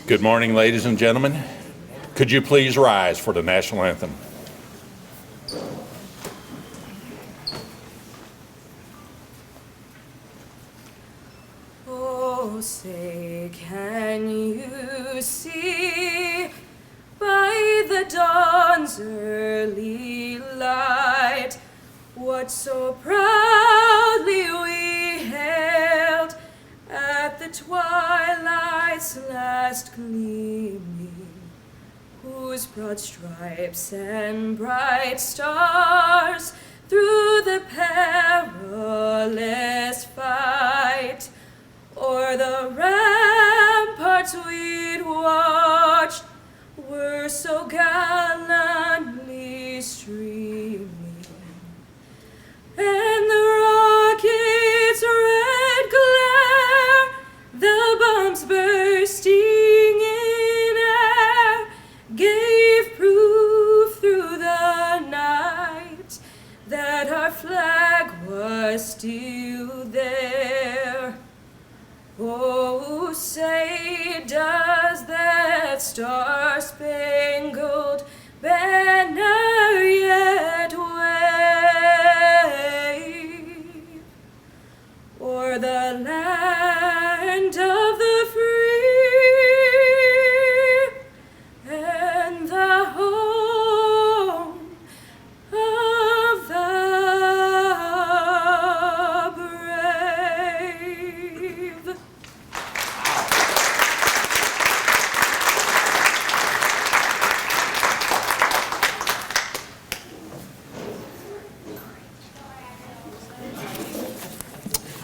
Good morning, ladies and gentlemen. Could you please rise for the national anthem? Oh, say, can you see by the dawn's early light what so proudly we hailed at the twilight's last gleaming, whose broad stripes and bright stars through the perilous fight o'er the ramparts we'd watched were so gallantly streaming, and the rocket's red glare, the bombs bursting in air, gave proof through the night that our flag was still there. Oh, say, does that star-spangled banner yet wave o'er the land of the free and the home of the brave?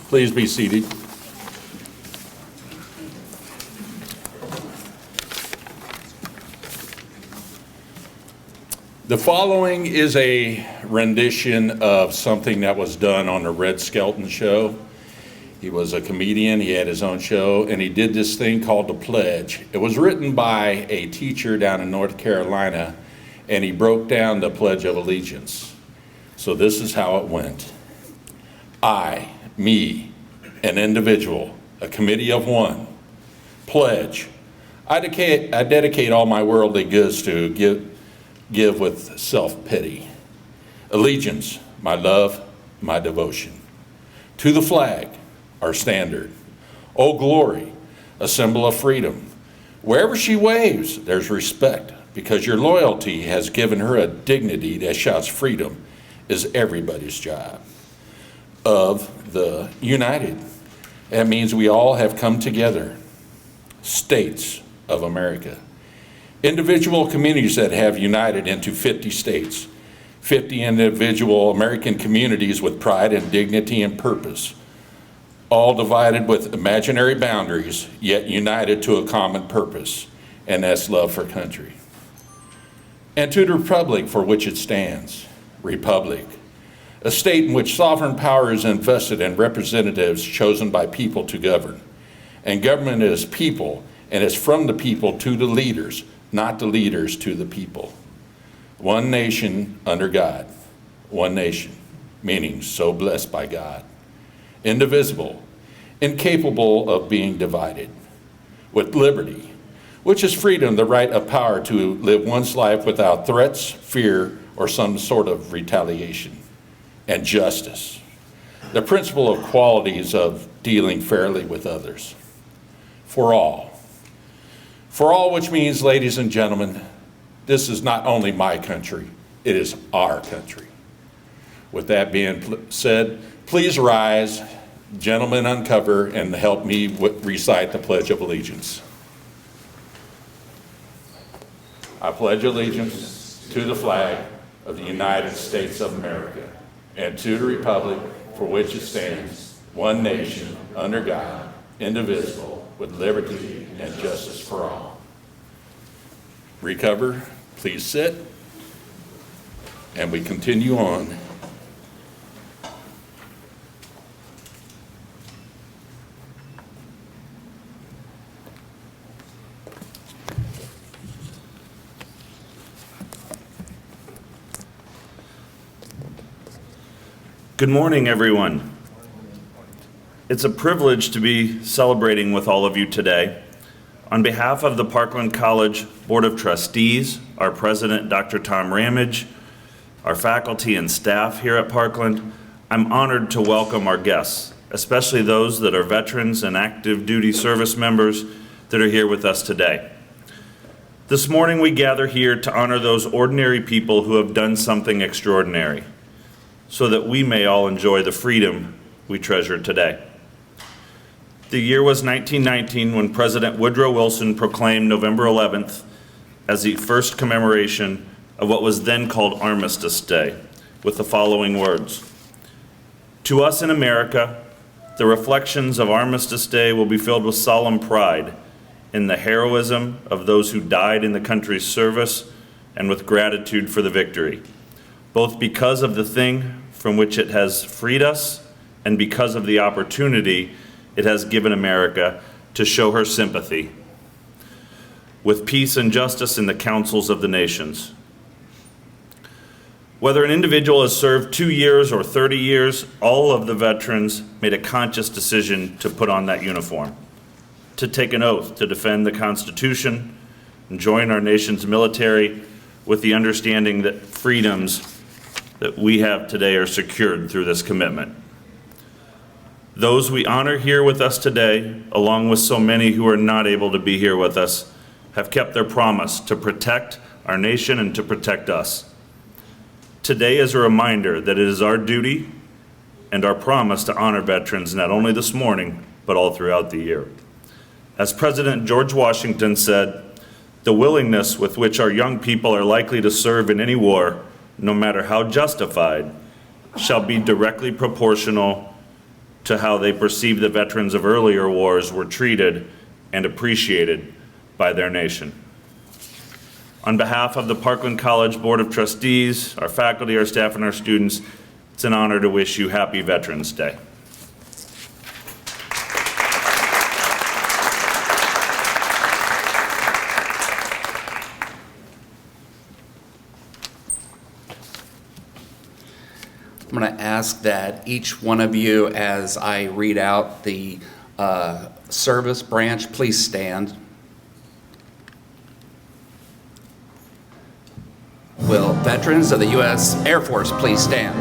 Please be seated. The following is a rendition of something that was done on the Red Skelton show. He was a comedian, he had his own show, and he did this thing called The Pledge. It was written by a teacher down in North Carolina, and he broke down the Pledge of Allegiance. So this is how it went. I, me, an individual, a committee of one, pledge. I dedicate all my worldly goods to give with self-pity. Allegiance, my love, my devotion. To the flag, our standard. Oh, glory, a symbol of freedom. Wherever she waves, there's respect, because your loyalty has given her a dignity that shouts freedom is everybody's job. Of the united. That means we all have come together. States of America. Individual communities that have united into 50 states. 50 individual American communities with pride and dignity and purpose. All divided with imaginary boundaries, yet united to a common purpose, and that's love for country. And to the republic for which it stands. Republic. A state in which sovereign power is invested in representatives chosen by people to govern. And government is people, and it's from the people to the leaders, not the leaders to the people. One nation under God. One nation, meaning so blessed by God. Indivisible, incapable of being divided. With liberty, which is freedom, the right of power to live one's life without threats, fear, or some sort of retaliation. And justice, the principle of qualities of dealing fairly with others. For all, which means, ladies and gentlemen, this is not only my country, it is our country. With that being said, please rise, gentlemen uncover, and help me recite the Pledge of Allegiance. I pledge allegiance to the flag of the United States of America, and to the republic for which it stands, one nation, under God, indivisible, with liberty and justice for all. Recover, please sit, and we continue on. Good morning, everyone. It's a privilege to be celebrating with all of you today. On behalf of the Parkland College Board of Trustees, our president, Dr. Tom Ramage, our faculty and staff here at Parkland, I'm honored to welcome our guests, especially those that are veterans and active duty service members that are here with us today. This morning we gather here to honor those ordinary people who have done something extraordinary, so that we may all enjoy the freedom we treasure today. The year was 1919 when President Woodrow Wilson proclaimed November 11th as the first commemoration of what was then called Armistice Day, with the following words: "To us in America, the reflections of Armistice Day will be filled with solemn pride in the heroism of those who died in the country's service and with gratitude for the victory, both because of the thing from which it has freed us and because of the opportunity it has given America to show her sympathy with peace and justice in the councils of the nations." Whether an individual has served 2 years or 30 years, all of the veterans made a conscious decision to put on that uniform, to take an oath to defend the Constitution and join our nation's military with the understanding that freedoms that we have today are secured through this commitment. Those we honor here with us today, along with so many who are not able to be here with us, have kept their promise to protect our nation and to protect us. Today is a reminder that it is our duty and our promise to honor veterans not only this morning, but all throughout the year. As President George Washington said, "The willingness with which our young people are likely to serve in any war, no matter how justified, shall be directly proportional to how they perceive the veterans of earlier wars were treated and appreciated by their nation." On behalf of the Parkland College Board of Trustees, our faculty, our staff, and our students, it's an honor to wish you Happy Veterans Day. I'm going to ask that each one of you, as I read out the service branch, please stand. Will veterans of the U.S. Air Force please stand?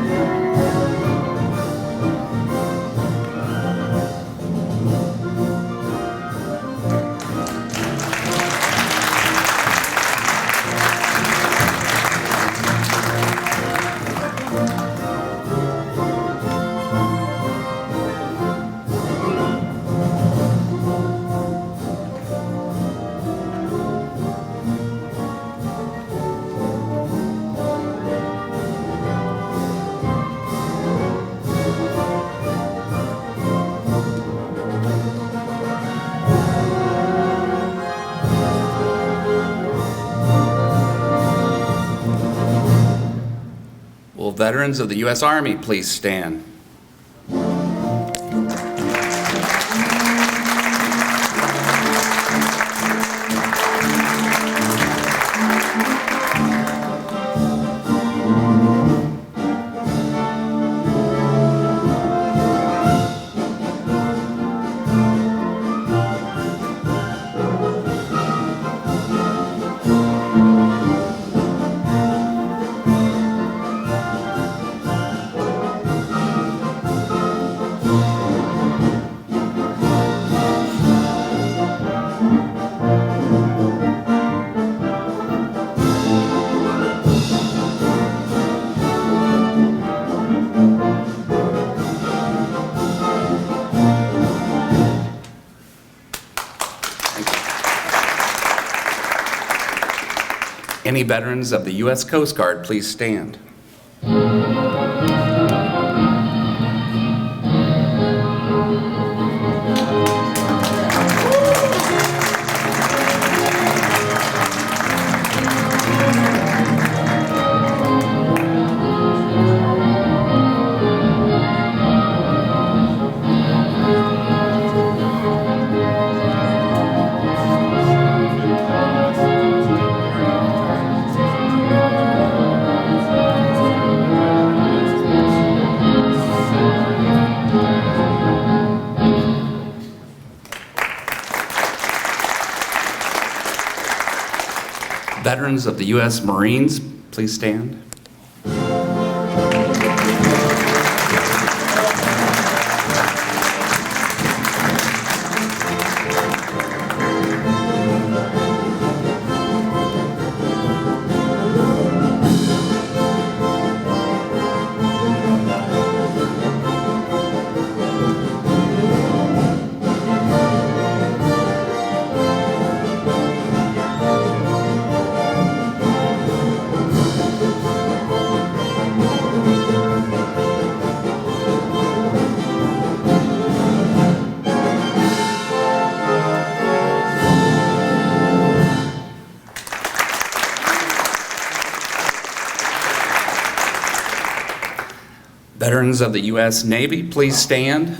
Will veterans of the U.S. Army please stand? Any veterans of the U.S. Coast Guard, please stand. Veterans of the U.S. Marines, please stand. Veterans of the U.S. Navy, please stand.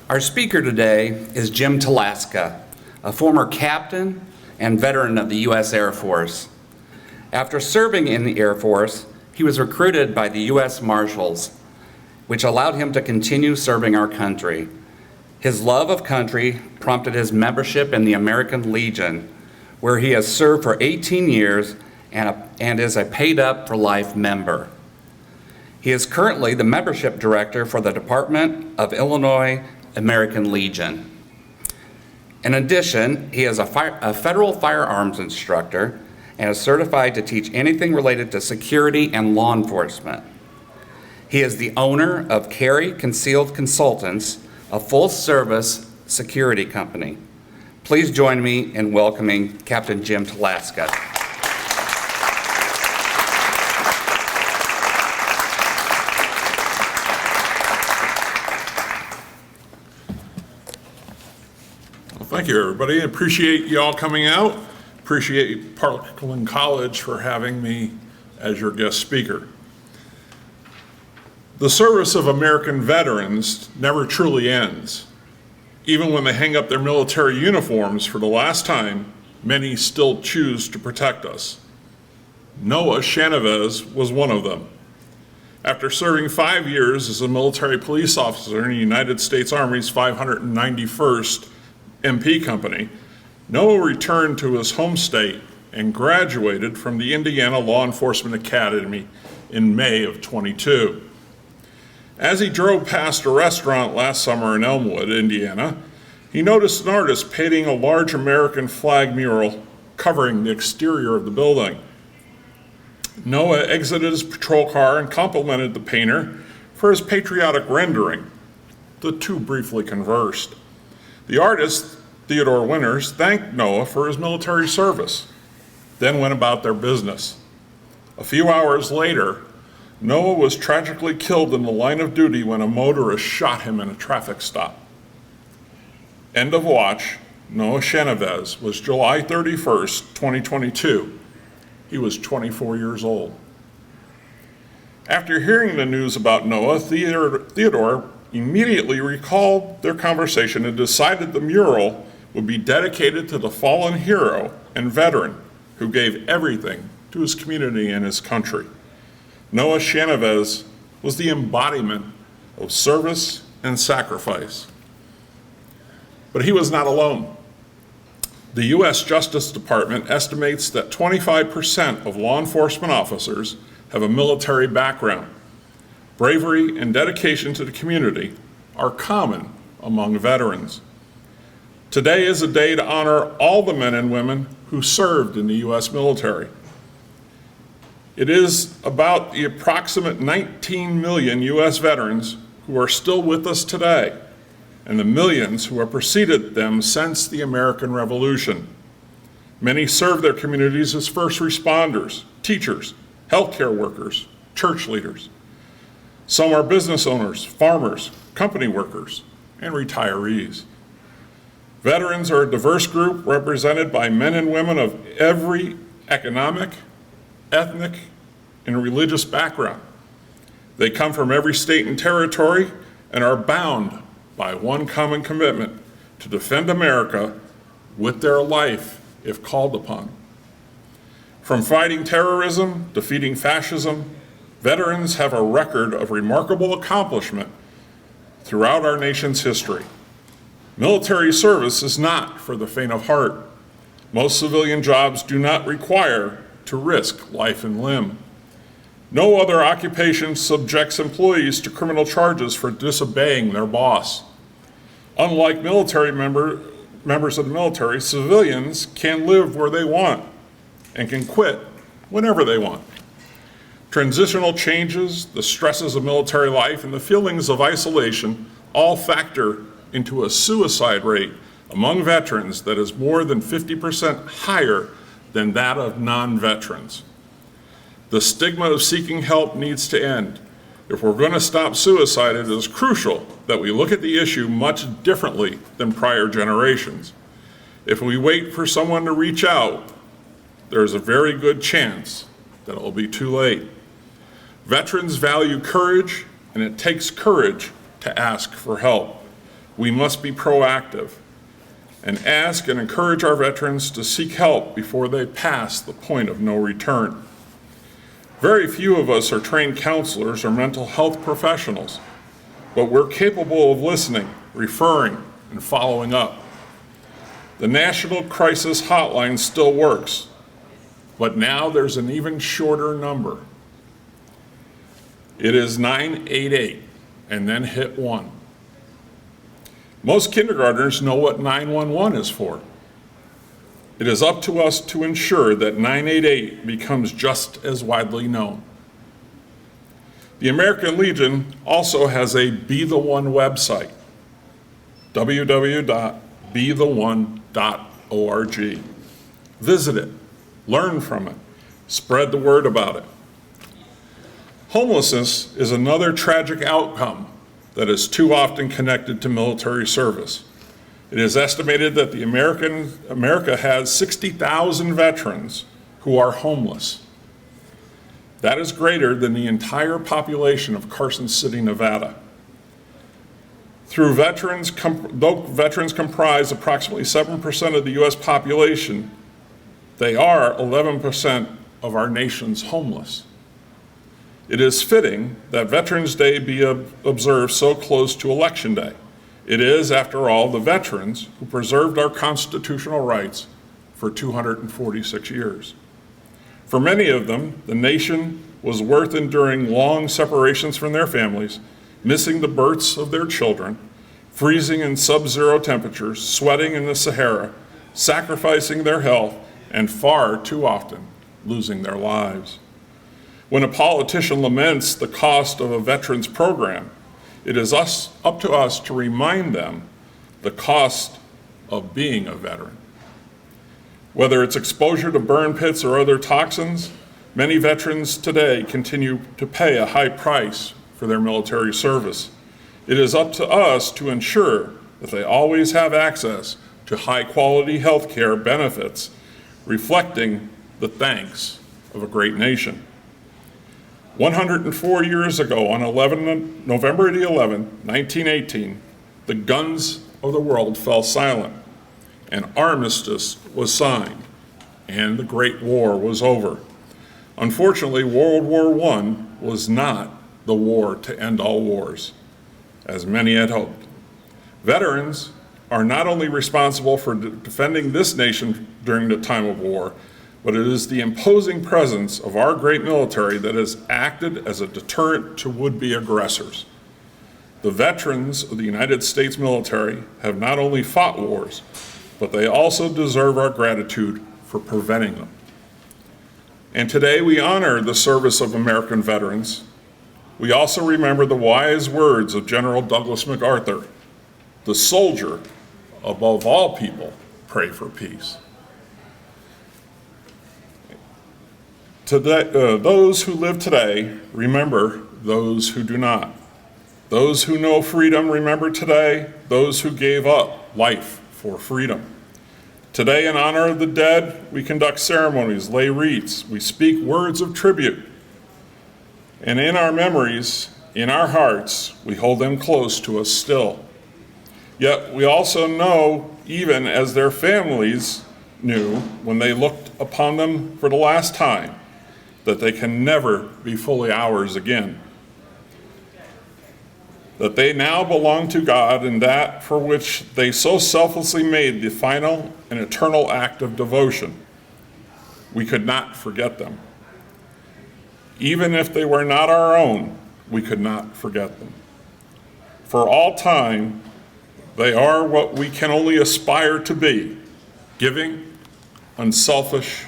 Our speaker today is Jim Talaska, a former captain and veteran of the U.S. Air Force. After serving in the Air Force, he was recruited by the U.S. Marshals, which allowed him to continue serving our country. His love of country prompted his membership in the American Legion, where he has served for 18 years and is a paid-up-for-life member. He is currently the membership director for the Department of Illinois American Legion. In addition, he is a federal firearms instructor and is certified to teach anything related to security and law enforcement. He is the owner of Carry Concealed Consultants, a full-service security company. Please join me in welcoming Captain Jim Talaska. Thank you, everybody. I appreciate you all coming out. Appreciate Parkland College for having me as your guest speaker. The service of American veterans never truly ends. Even when they hang up their military uniforms for the last time, many still choose to protect us. Noah Chavez was one of them. After serving 5 years as a military police officer in the United States Army's 591st MP Company, Noah returned to his home state and graduated from the Indiana Law Enforcement Academy in May of '22. As he drove past a restaurant last summer in Elmwood, Indiana, he noticed an artist painting a large American flag mural covering the exterior of the building. Noah exited his patrol car and complimented the painter for his patriotic rendering. The two briefly conversed. The artist, Theodore Winters, thanked Noah for his military service, then went about their business. A few hours later, Noah was tragically killed in the line of duty when a motorist shot him in a traffic stop. End of watch, Noah Chavez was July 31st, 2022. He was 24 years old. After hearing the news about Noah, Theodore immediately recalled their conversation and decided the mural would be dedicated to the fallen hero and veteran who gave everything to his community and his country. Noah Chavez was the embodiment of service and sacrifice. But he was not alone. The U.S. Justice Department estimates that 25% of law enforcement officers have a military background. Bravery and dedication to the community are common among veterans. Today is a day to honor all the men and women who served in the U.S. military. It is about the approximate 19 million U.S. veterans who are still with us today and the millions who have preceded them since the American Revolution. Many serve their communities as first responders, teachers, healthcare workers, church leaders. Some are business owners, farmers, company workers, and retirees. Veterans are a diverse group represented by men and women of every economic, ethnic, and religious background. They come from every state and territory and are bound by one common commitment: to defend America with their life if called upon. From fighting terrorism, defeating fascism, veterans have a record of remarkable accomplishment throughout our nation's history. Military service is not for the faint of heart. Most civilian jobs do not require to risk life and limb. No other occupation subjects employees to criminal charges for disobeying their boss. Unlike members of the military, civilians can live where they want and can quit whenever they want. Transitional changes, the stresses of military life, and the feelings of isolation all factor into a suicide rate among veterans that is more than 50% higher than that of non-veterans. The stigma of seeking help needs to end. If we're going to stop suicide, it is crucial that we look at the issue much differently than prior generations. If we wait for someone to reach out, there's a very good chance that it will be too late. Veterans value courage, and it takes courage to ask for help. We must be proactive and ask and encourage our veterans to seek help before they pass the point of no return. Very few of us are trained counselors or mental health professionals, but we're capable of listening, referring, and following up. The National Crisis Hotline still works, but now there's an even shorter number. It is 988, and then hit 1. Most kindergartners know what 911 is for. It is up to us to ensure that 988 becomes just as widely known. The American Legion also has a Be the One website, www.betheone.org. Visit it, learn from it, spread the word about it. Homelessness is another tragic outcome that is too often connected to military service. It is estimated that America has 60,000 veterans who are homeless. That is greater than the entire population of Carson City, Nevada. Though veterans comprise approximately 7% of the U.S. population, they are 11% of our nation's homeless. It is fitting that Veterans Day be observed so close to Election Day. It is, after all, the veterans who preserved our constitutional rights for 246 years. For many of them, the nation was worth enduring long separations from their families, missing the births of their children, freezing in sub-zero temperatures, sweating in the Sahara, sacrificing their health, and far too often losing their lives. When a politician laments the cost of a veterans program, it is up to us to remind them the cost of being a veteran. Whether it's exposure to burn pits or other toxins, many veterans today continue to pay a high price for their military service. It is up to us to ensure that they always have access to high-quality health care benefits, reflecting the thanks of a great nation. 104 years ago, on November 11, 1918, the guns of the world fell silent, an armistice was signed, and the Great War was over. Unfortunately, World War I was not the war to end all wars, as many had hoped. Veterans are not only responsible for defending this nation during the time of war, but it is the imposing presence of our great military that has acted as a deterrent to would-be aggressors. The veterans of the United States military have not only fought wars, but they also deserve our gratitude for preventing them. And today we honor the service of American veterans. We also remember the wise words of General Douglas MacArthur: the soldier, above all people, pray for peace. Today, those who live today remember those who do not. Those who know freedom remember today those who gave up life for freedom. Today, in honor of the dead, we conduct ceremonies, lay wreaths, we speak words of tribute. And in our memories, in our hearts, we hold them close to us still. Yet we also know, even as their families knew when they looked upon them for the last time, that they can never be fully ours again. That they now belong to God and that for which they so selflessly made the final and eternal act of devotion. We could not forget them. Even if they were not our own, we could not forget them. For all time, they are what we can only aspire to be: giving, unselfish,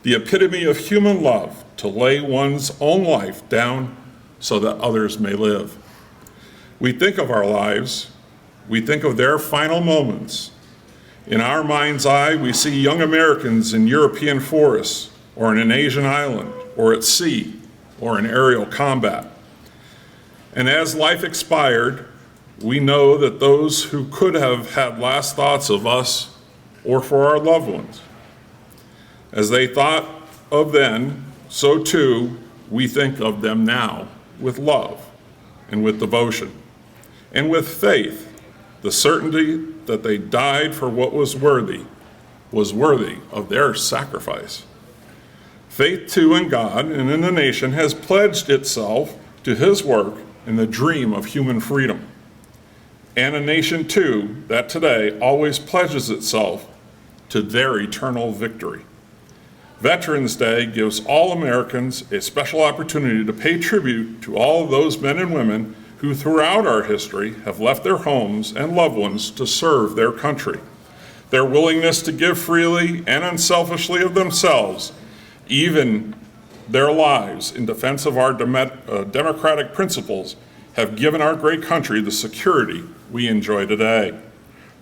the epitome of human love, to lay one's own life down so that others may live. We think of our lives, we think of their final moments. In our mind's eye, we see young Americans in European forests, or in an Asian island, or at sea, or in aerial combat. And as life expired, we know that those who could have had last thoughts of us or for our loved ones, as they thought of then, so too we think of them now with love and with devotion and with faith, the certainty that they died for what was worthy of their sacrifice. Faith too in God and in the nation has pledged itself to his work in the dream of human freedom. And a nation too that today always pledges itself to their eternal victory. Veterans Day gives all Americans a special opportunity to pay tribute to all of those men and women who throughout our history have left their homes and loved ones to serve their country. Their willingness to give freely and unselfishly of themselves, even their lives in defense of our democratic principles, have given our great country the security we enjoy today.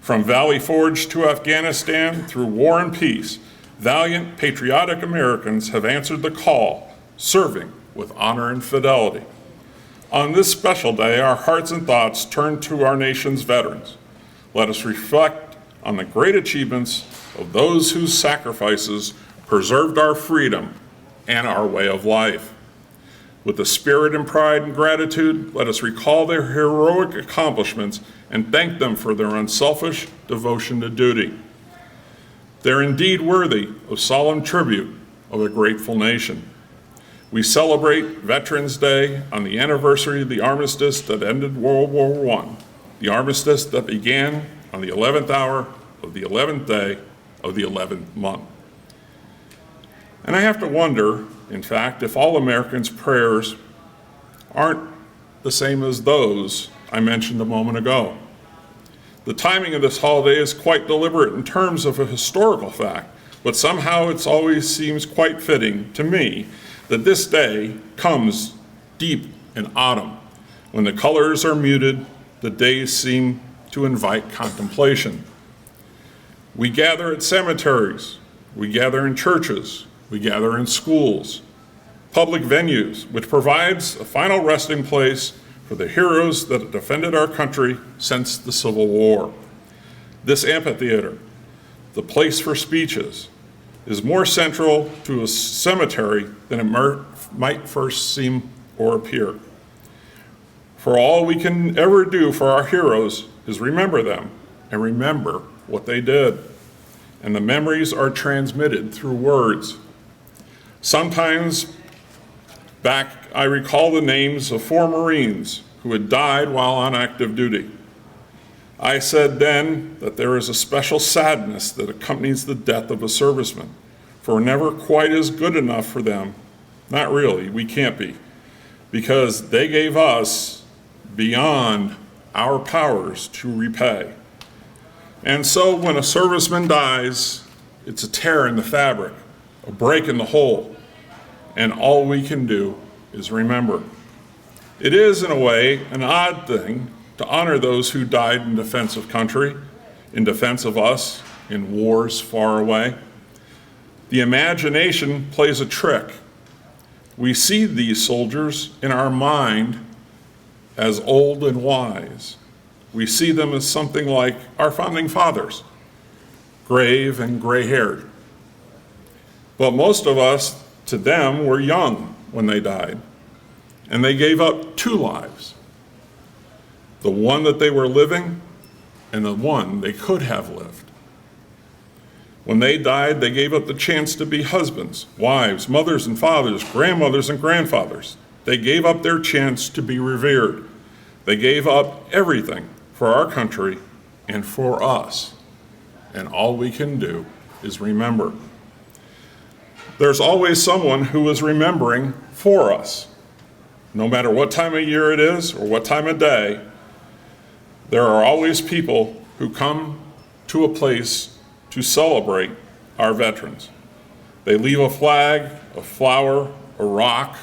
From Valley Forge to Afghanistan, through war and peace, valiant, patriotic Americans have answered the call, serving with honor and fidelity. On this special day, our hearts and thoughts turn to our nation's veterans. Let us reflect on the great achievements of those whose sacrifices preserved our freedom and our way of life. With the spirit and pride and gratitude, let us recall their heroic accomplishments and thank them for their unselfish devotion to duty. They're indeed worthy of solemn tribute of a grateful nation. We celebrate Veterans Day on the anniversary of the armistice that ended World War I, the armistice that began on the 11th hour of the 11th day of the 11th month. And I have to wonder, in fact, if all Americans' prayers aren't the same as those I mentioned a moment ago. The timing of this holiday is quite deliberate in terms of a historical fact, but somehow it always seems quite fitting to me that this day comes deep in autumn. When the colors are muted, the days seem to invite contemplation. We gather at cemeteries, we gather in churches, we gather in schools, public venues, which provides a final resting place for the heroes that have defended our country since the Civil War. This amphitheater, the place for speeches, is more central to a cemetery than it might first seem or appear. For all we can ever do for our heroes is remember them and remember what they did. And the memories are transmitted through words. Sometimes back, I recall the names of 4 Marines who had died while on active duty. I said then that there is a special sadness that accompanies the death of a serviceman, for we're never quite as good enough for them. Not really, we can't be, because they gave us beyond our powers to repay. And so when a serviceman dies, it's a tear in the fabric, a break in the whole, and all we can do is remember. It is, in a way, an odd thing to honor those who died in defense of country, in defense of us, in wars far away. The imagination plays a trick. We see these soldiers in our mind as old and wise. We see them as something like our founding fathers, grave and gray-haired. But most of us, to them, were young when they died, and they gave up two lives, the one that they were living and the one they could have lived. When they died, they gave up the chance to be husbands, wives, mothers and fathers, grandmothers and grandfathers. They gave up their chance to be revered. They gave up everything for our country and for us. And all we can do is remember. There's always someone who is remembering for us. No matter what time of year it is or what time of day, there are always people who come to a place to celebrate our veterans. They leave a flag, a flower, a rock,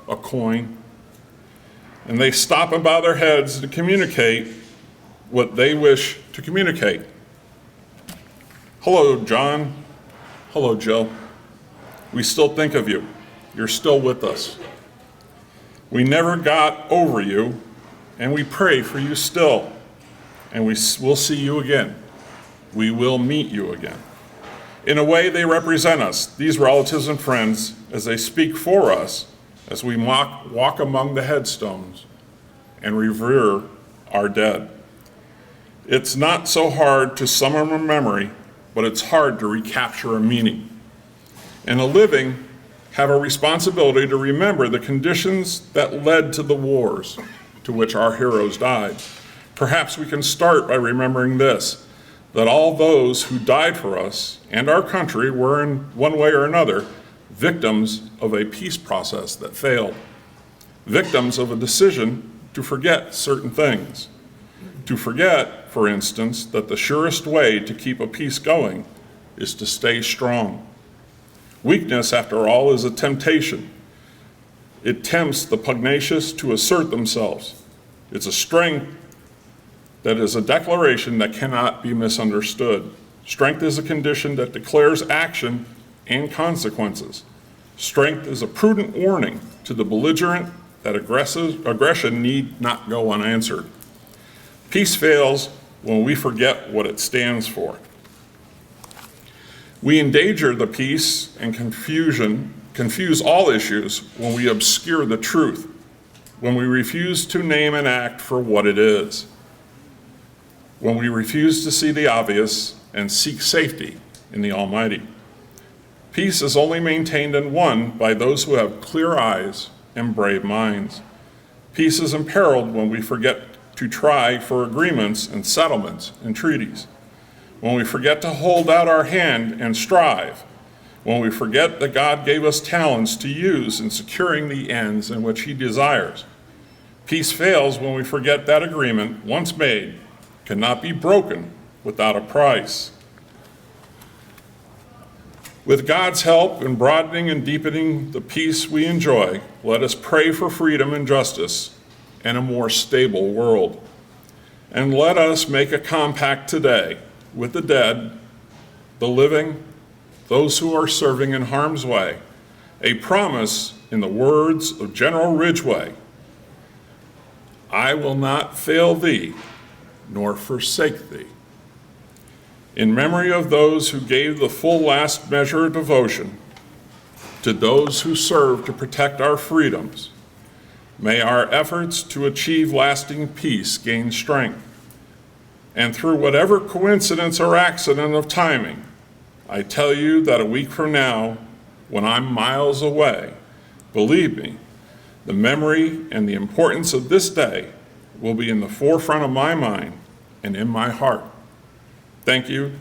a coin, and they stop and bow their heads to communicate what they wish to communicate. Hello, John. Hello, Joe. We still think of you. You're still with us. We never got over you, and we pray for you still, and we will see you again. We will meet you again. In a way, they represent us, these relatives and friends, as they speak for us, as we walk among the headstones and revere our dead. It's not so hard to summon a memory, but it's hard to recapture a meaning. And the living have a responsibility to remember the conditions that led to the wars to which our heroes died. Perhaps we can start by remembering this, that all those who died for us and our country were, in one way or another, victims of a peace process that failed, victims of a decision to forget certain things, to forget, for instance, that the surest way to keep a peace going is to stay strong. Weakness, after all, is a temptation. It tempts the pugnacious to assert themselves. It's a strength that is a declaration that cannot be misunderstood. Strength is a condition that declares action and consequences. Strength is a prudent warning to the belligerent that aggression need not go unanswered. Peace fails when we forget what it stands for. We endanger the peace and confuse all issues when we obscure the truth, when we refuse to name and act for what it is, when we refuse to see the obvious and seek safety in the Almighty. Peace is only maintained and won by those who have clear eyes and brave minds. Peace is imperiled when we forget to try for agreements and settlements and treaties, when we forget to hold out our hand and strive, when we forget that God gave us talents to use in securing the ends in which He desires. Peace fails when we forget that agreement, once made, cannot be broken without a price. With God's help in broadening and deepening the peace we enjoy, let us pray for freedom and justice and a more stable world. And let us make a compact today with the dead, the living, those who are serving in harm's way, a promise in the words of General Ridgway: I will not fail thee, nor forsake thee. In memory of those who gave the full last measure of devotion, to those who serve to protect our freedoms, may our efforts to achieve lasting peace gain strength. And through whatever coincidence or accident of timing, I tell you that a week from now, when I'm miles away, believe me, the memory and the importance of this day will be in the forefront of my mind and in my heart. Thank you.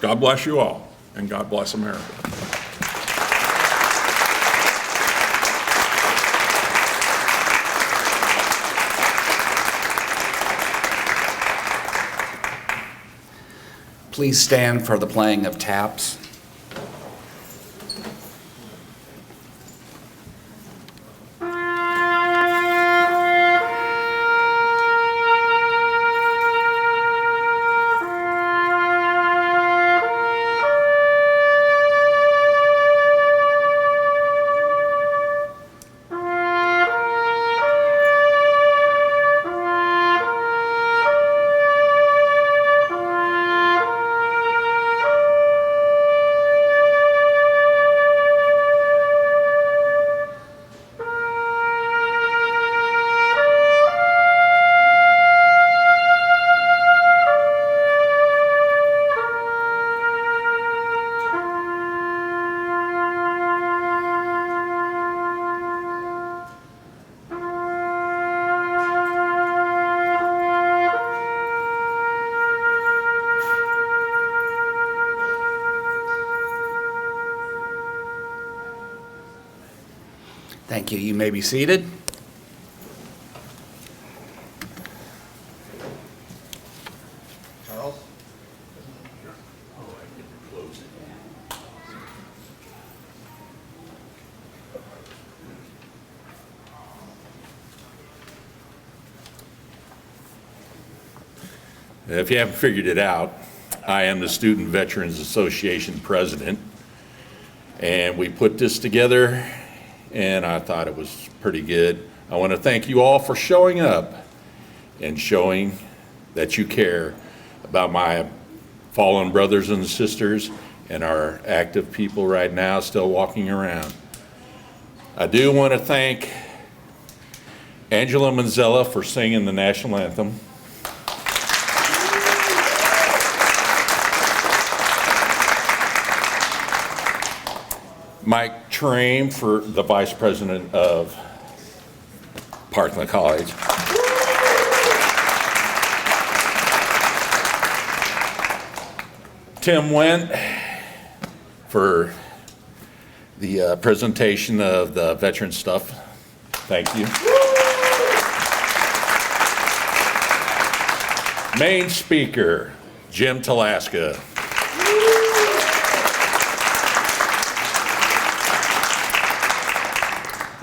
God bless you all, and God bless America. Please stand for the playing of taps. Thank you. You may be seated. If you haven't figured it out, I am the Student Veterans Association president, and we put this together, and I thought it was pretty good. I want to thank you all for showing up and showing that you care about my fallen brothers and sisters and our active people right now still walking around. I do want to thank Angela Manzella for singing the national anthem. Mike Traim for the vice president of Parkland College. Tim Went for the presentation of the veteran stuff. Thank you. Main speaker, Jim Talaska.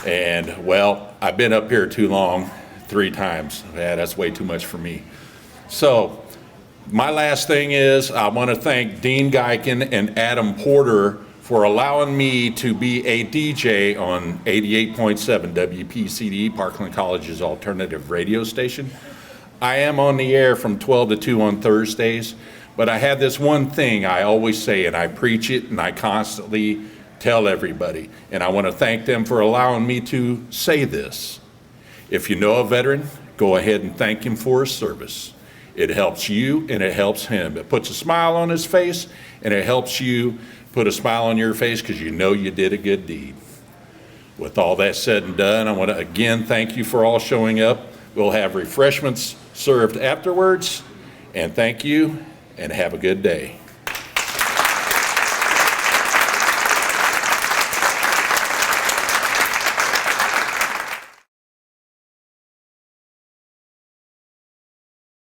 And, well, I've been up here too long, 3 times. Yeah, that's way too much for me. So, my last thing is I want to thank Dean Geiken and Adam Porter for allowing me to be a DJ on 88.7 WPCD, Parkland College's alternative radio station. I am on the air from 12 to 2 on Thursdays, but I have this one thing I always say, and I preach it, and I constantly tell everybody, and I want to thank them for allowing me to say this. If you know a veteran, go ahead and thank him for his service. It helps you and it helps him. It puts a smile on his face and it helps you put a smile on your face because you know you did a good deed. With all that said and done, I want to again thank you for all showing up. We'll have refreshments served afterwards, and thank you and have a good day.